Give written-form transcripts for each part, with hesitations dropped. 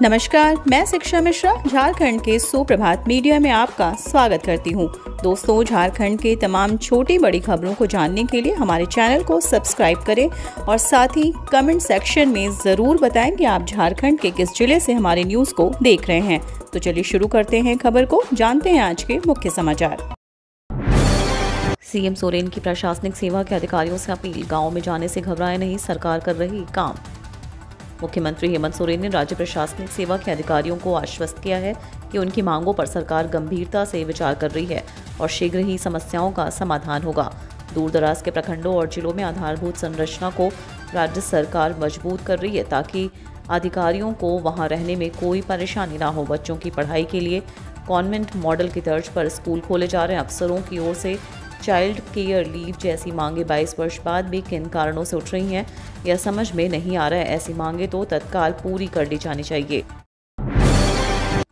नमस्कार, मैं शिक्षा मिश्रा झारखंड के सुप्रभात मीडिया में आपका स्वागत करती हूँ। दोस्तों, झारखंड के तमाम छोटी बड़ी खबरों को जानने के लिए हमारे चैनल को सब्सक्राइब करें और साथ ही कमेंट सेक्शन में ज़रूर बताएं कि आप झारखंड के किस जिले से हमारे न्यूज़ को देख रहे हैं। तो चलिए शुरू करते हैं खबर को, जानते हैं आज के मुख्य समाचार। सीएम सोरेन की प्रशासनिक सेवा के अधिकारियों से अपील, गाँव में जाने से घबराए नहीं, सरकार कर रही काम। मुख्यमंत्री हेमंत सोरेन ने राज्य प्रशासनिक सेवा के अधिकारियों को आश्वस्त किया है कि उनकी मांगों पर सरकार गंभीरता से विचार कर रही है और शीघ्र ही समस्याओं का समाधान होगा। दूर दराज के प्रखंडों और जिलों में आधारभूत संरचना को राज्य सरकार मजबूत कर रही है ताकि अधिकारियों को वहां रहने में कोई परेशानी ना हो। बच्चों की पढ़ाई के लिए कॉन्वेंट मॉडल की तर्ज पर स्कूल खोले जा रहे हैं। अफसरों की ओर से चाइल्ड केयर लीव जैसी मांगे 22 वर्ष बाद भी किन कारणों से उठ रही हैं, यह समझ में नहीं आ रहा है। ऐसी मांगे तो तत्काल पूरी कर दी जानी चाहिए।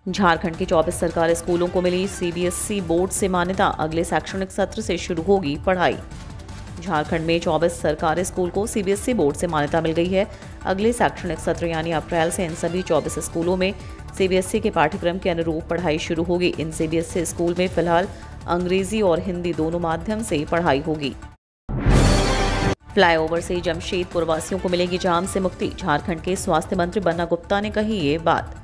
झारखंड के 24 सरकारी स्कूलों को मिली सीबीएसई बोर्ड से मान्यता, अगले शैक्षणिक सत्र से शुरू होगी पढ़ाई। झारखंड में 24 सरकारी स्कूल को सीबीएसई बोर्ड से मान्यता मिल गई है। अगले शैक्षणिक सत्र यानी अप्रैल से इन सभी 24 स्कूलों में सीबीएसई के पाठ्यक्रम के अनुरूप पढ़ाई शुरू होगी। इन सीबीएसई स्कूल में फिलहाल अंग्रेजी और हिंदी दोनों माध्यम से पढ़ाई होगी। फ्लाईओवर से जमशेदपुर वासियों को मिलेगी जाम से मुक्ति, झारखंड के स्वास्थ्य मंत्री बन्ना गुप्ता ने कही ये बात।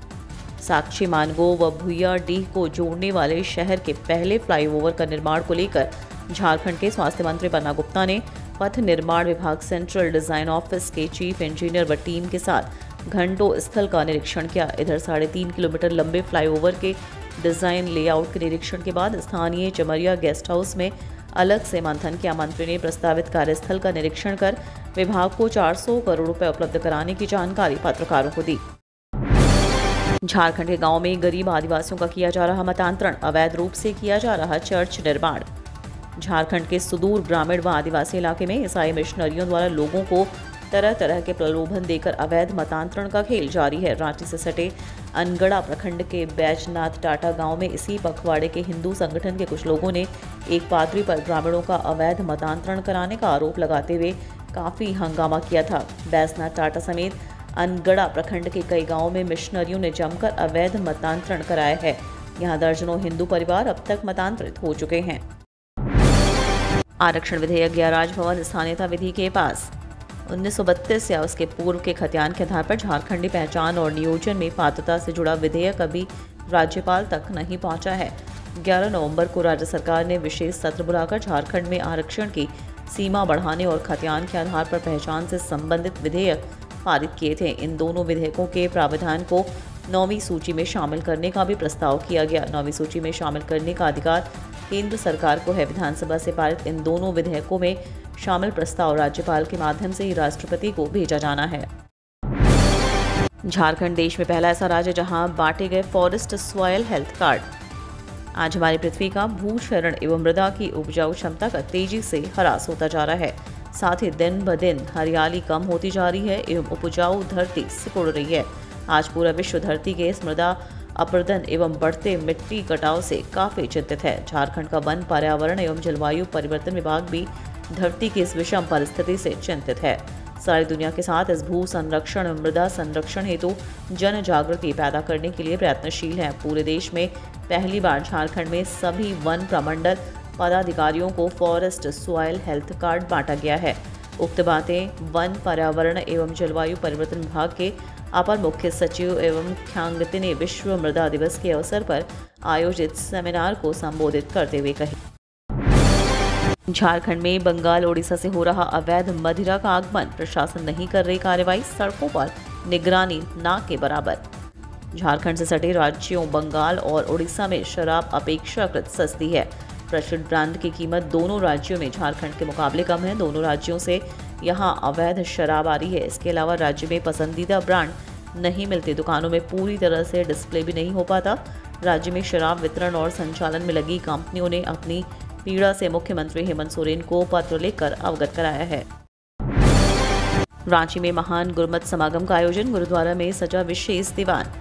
साक्षी मानगो व भुइयाडीह को जोड़ने वाले शहर के पहले फ्लाईओवर का निर्माण को लेकर झारखंड के स्वास्थ्य मंत्री बन्ना गुप्ता ने पथ निर्माण विभाग सेंट्रल डिजाइन ऑफिस के चीफ इंजीनियर व टीम के साथ घंटों स्थल का निरीक्षण किया। इधर 3.5 किलोमीटर लंबे फ्लाईओवर के डिजाइन लेआउट के निरीक्षण के बाद स्थानीय चमरिया गेस्ट हाउस में अलग से मंथन किया। मंत्री ने प्रस्तावित कार्यस्थल का निरीक्षण कर विभाग को 400 करोड़ रुपए उपलब्ध कराने की जानकारी पत्रकारों को दी। झारखंड के गांव में गरीब आदिवासियों का किया जा रहा मतांतरण, अवैध रूप से किया जा रहा चर्च निर्माण। झारखंड के सुदूर ग्रामीण व आदिवासी इलाके में ईसाई मिशनरियों द्वारा लोगों को तरह तरह के प्रलोभन देकर अवैध मतांतरण का खेल जारी है। रांची से सटे अनगढ़ा प्रखंड के बैजनाथ टाटा गांव में इसी पखवाड़े के हिंदू संगठन के कुछ लोगों ने एक पादरी पर ग्रामीणों का अवैध मतांतरण कराने का आरोप लगाते हुए काफी हंगामा किया था। बैजनाथ टाटा समेत अनगढ़ा प्रखंड के कई गाँवों में मिशनरियों ने जमकर अवैध मतांतरण कराया है। यहाँ दर्जनों हिंदू परिवार अब तक मतांतरित हो चुके हैं। आरक्षण विधेयक गया राजभवन स्थानीयता विधि के पास। 1932 या उसके पूर्व के खतियान के आधार पर झारखंडी पहचान और नियोजन में पात्रता से जुड़ा विधेयक अभी राज्यपाल तक नहीं पहुंचा है। 11 नवंबर को राज्य सरकार ने विशेष सत्र बुलाकर झारखंड में आरक्षण की सीमा बढ़ाने और खतियान के आधार पर पहचान से संबंधित विधेयक पारित किए थे। इन दोनों विधेयकों के प्रावधान को 9वीं सूची में शामिल करने का भी प्रस्ताव किया गया। 9वीं सूची में शामिल करने का अधिकार केंद्र सरकार को है। विधानसभा से पारित इन दोनों विधेयकों में शामिल प्रस्ताव राज्यपाल के माध्यम से ही राष्ट्रपति को भेजा जाना है। झारखंड देश में पहला ऐसा राज्य जहां बांटे गए फॉरेस्ट सॉइल हेल्थ कार्ड। आज हमारी पृथ्वी का भू क्षरण एवं मृदा की उपजाऊ क्षमता का तेजी से ह्रास होता जा रहा है। साथ ही दिन ब दिन हरियाली कम होती जा रही है एवं उपजाऊ धरती सिकुड़ रही है। आज पूरा विश्व धरती के इस मृदा अपरदन एवं बढ़ते मिट्टी कटाव से काफी चिंतित है। झारखंड का वन, पर्यावरण एवं जलवायु परिवर्तन विभाग भी धरती की इस विषम परिस्थिति से चिंतित है। सारी दुनिया के साथ इस भू संरक्षण और मृदा संरक्षण हेतु जन जागृति पैदा करने के लिए प्रयत्नशील है। पूरे देश में पहली बार झारखंड में सभी वन प्रमंडल पदाधिकारियों को फॉरेस्ट सॉइल हेल्थ कार्ड बांटा गया है। उक्त बातें वन, पर्यावरण एवं जलवायु परिवर्तन विभाग के अपर मुख्य सचिव एवं ख्यांगते ने विश्व मृदा दिवस के अवसर पर आयोजित सेमिनार को संबोधित करते हुए कही। झारखंड में बंगाल, ओडिशा से हो रहा अवैध मदिरा का आगमन, प्रशासन नहीं कर रही कार्रवाई, सड़कों पर निगरानी ना के बराबर। झारखंड से सटे राज्यों बंगाल और ओडिशा में शराब अपेक्षाकृत सस्ती है। प्रचलित ब्रांड की कीमत दोनों राज्यों में झारखंड के मुकाबले कम है। दोनों राज्यों से यहां अवैध शराब आ रही है। इसके अलावा राज्य में पसंदीदा ब्रांड नहीं मिलते, दुकानों में पूरी तरह से डिस्प्ले भी नहीं हो पाता। राज्य में शराब वितरण और संचालन में लगी कंपनियों ने अपनी पीड़ा से मुख्यमंत्री हेमंत सोरेन को पत्र लिखकर अवगत कराया है। रांची में महान गुरमत समागम का आयोजन, गुरुद्वारा में सजा विशेष दीवान।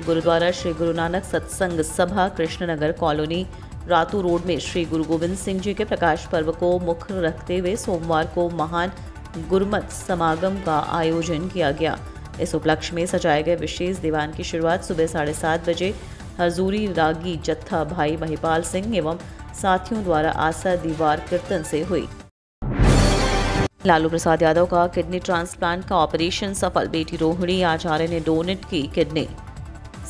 गुरुद्वारा श्री गुरु नानक सत्संग सभा कृष्णनगर कॉलोनी रातू रोड में श्री गुरु गोविंद सिंह जी के प्रकाश पर्व को मुख्य रखते हुए सोमवार को महान गुरमत समागम का आयोजन किया गया। इस उपलक्ष्य में सजाए गए विशेष दीवान की शुरुआत सुबह 7:30 बजे हजूरी रागी जत्था भाई महिपाल सिंह एवं साथियों द्वारा आशा दीवार कीर्तन से हुई। लालू प्रसाद यादव का किडनी ट्रांसप्लांट का ऑपरेशन सफल, बेटी रोहिणी आचार्य ने डोनेट की किडनी।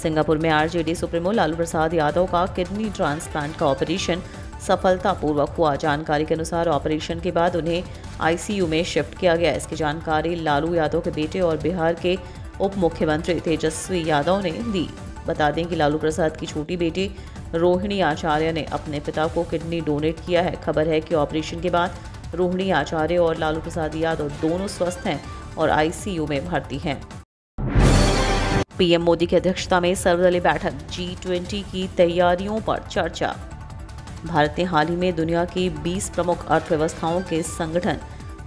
सिंगापुर में आरजेडी सुप्रीमो लालू प्रसाद यादव का किडनी ट्रांसप्लांट का ऑपरेशन सफलतापूर्वक हुआ। जानकारी के अनुसार ऑपरेशन के बाद उन्हें आईसीयू में शिफ्ट किया गया। इसकी जानकारी लालू यादव के बेटे और बिहार के उप मुख्यमंत्री तेजस्वी यादव ने दी। बता दें कि लालू प्रसाद की छोटी बेटी रोहिणी आचार्य ने अपने पिता को किडनी डोनेट किया है। खबर है कि ऑपरेशन के बाद रोहिणी आचार्य और लालू प्रसाद यादव दोनों स्वस्थ हैं और आईसीयू में भर्ती हैं। पीएम मोदी की अध्यक्षता में सर्वदलीय बैठक, G20 की तैयारियों पर चर्चा। भारत ने हाल ही में दुनिया की 20 प्रमुख अर्थव्यवस्थाओं के संगठन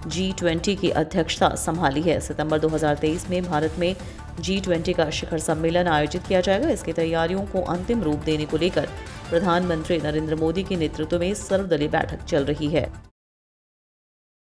G20 की अध्यक्षता संभाली है। सितंबर 2023 में भारत में G20 का शिखर सम्मेलन आयोजित किया जाएगा। इसकी तैयारियों को अंतिम रूप देने को लेकर प्रधानमंत्री नरेंद्र मोदी के नेतृत्व में सर्वदलीय बैठक चल रही है।